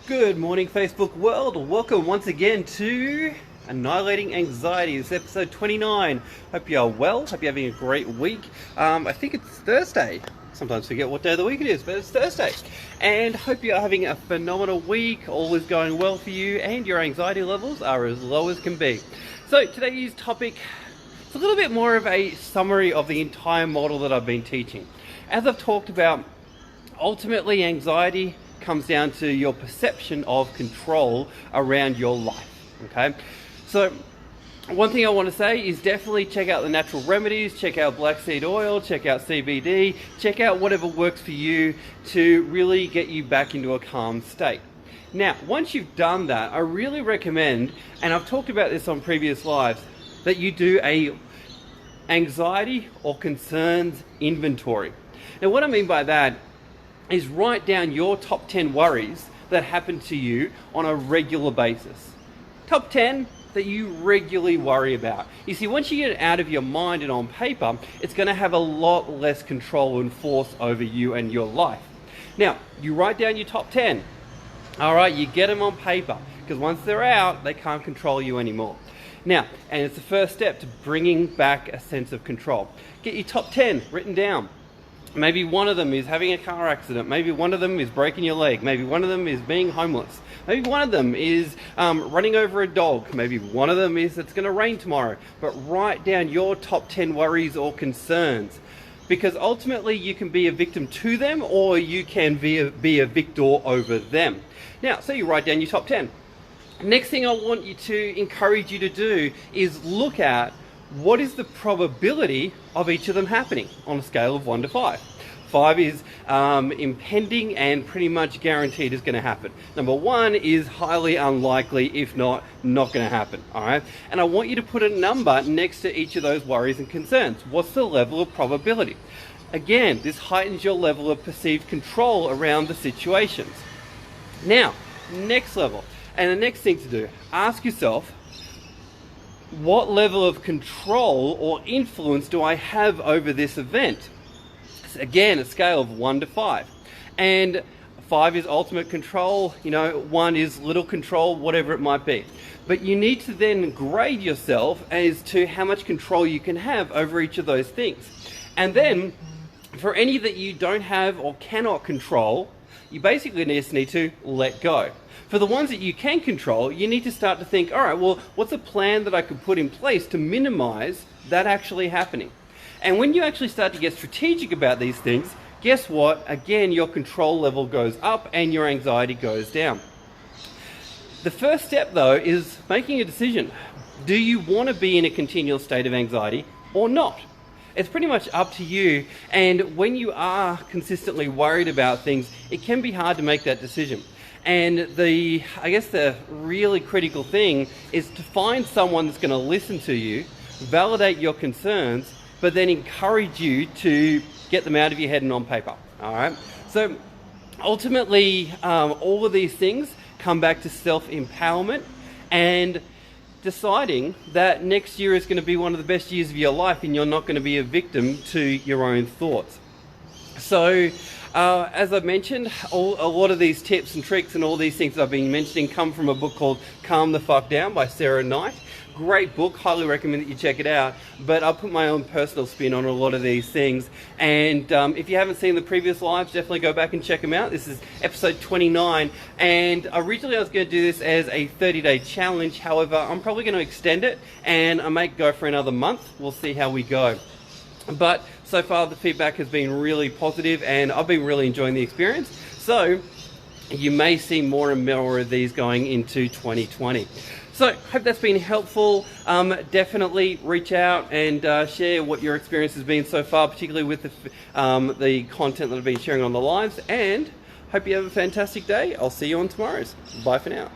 Good morning, Facebook world. Welcome once again to Annihilating Anxiety. This is episode 29. Hope you are well. Hope you're having a great week. I think it's Thursday. Sometimes forget what day of the week it is, but it's Thursday. And hope you are having a phenomenal week. All is going well for you and your anxiety levels are as low as can be. So today's topic is a little bit more of a summary of the entire model that I've been teaching. As I've talked about, ultimately anxiety comes down to your perception of control around your life. Okay, so one thing I want to say is definitely check out the natural remedies, check out black seed oil, check out CBD, check out whatever works for you to really get you back into a calm state. Now, once you've done that, I really recommend, and I've talked about this on previous lives, that you do a anxiety or concerns inventory. Now, what I mean by that is write down your top 10 worries that happen to you on a regular basis. Top 10 that you regularly worry about. You see, once you get it out of your mind and on paper, it's going to have a lot less control and force over you and your life. Now, you write down your top 10. All right, you get them on paper, because once they're out, they can't control you anymore. Now, and it's the first step to bringing back a sense of control. Get your top 10 written down. Maybe one of them is having a car accident. Maybe one of them is breaking your leg. Maybe one of them is being homeless. Maybe one of them is running over a dog. Maybe one of them is it's going to rain tomorrow. But write down your top 10 worries or concerns, because ultimately you can be a victim to them or you can be a victor over them. Now, so you write down your top 10. Next thing I want you to encourage you to do is look at what is the probability of each of them happening on a scale of 1 to 5. 5 is impending and pretty much guaranteed is going to happen. Number 1 is highly unlikely, if not going to happen. All right, and I want you to put a number next to each of those worries and concerns. What's the level of probability? Again, this heightens your level of perceived control around the situations. Now, next level, and the next thing to do, ask yourself, what level of control or influence do I have over this event? Again, a scale of 1 to 5. And 5 is ultimate control, 1 is little control, whatever it might be. But you need to then grade yourself as to how much control you can have over each of those things. And then, for any that you don't have or cannot control, you basically just need to let go. For the ones that you can control, you need to start to think, all right, well, what's a plan that I could put in place to minimize that actually happening? And when you actually start to get strategic about these things, guess what? Again, your control level goes up and your anxiety goes down. The first step, though, is making a decision. Do you want to be in a continual state of anxiety or not? It's pretty much up to you. And when you are consistently worried about things, it can be hard to make that decision. And I guess the really critical thing is to find someone that's going to listen to you, validate your concerns, but then encourage you to get them out of your head and on paper. All right. So ultimately, all of these things come back to self-empowerment and deciding that next year is going to be one of the best years of your life and you're not going to be a victim to your own thoughts. So as I mentioned, a lot of these tips and tricks and all these things I've been mentioning come from a book called Calm the Fuck Down by Sarah Knight. Great book, highly recommend that you check it out. But I'll put my own personal spin on a lot of these things. And if you haven't seen the previous lives, definitely go back and check them out. This is episode 29. And originally I was going to do this as a 30-day challenge. However, I'm probably going to extend it and I might go for another month. We'll see how we go. But so far the feedback has been really positive and I've been really enjoying the experience. So you may see more and more of these going into 2020. So hope that's been helpful. Definitely reach out and share what your experience has been so far, particularly with the content that I've been sharing on the lives. And hope you have a fantastic day. I'll see you on tomorrow's. Bye for now.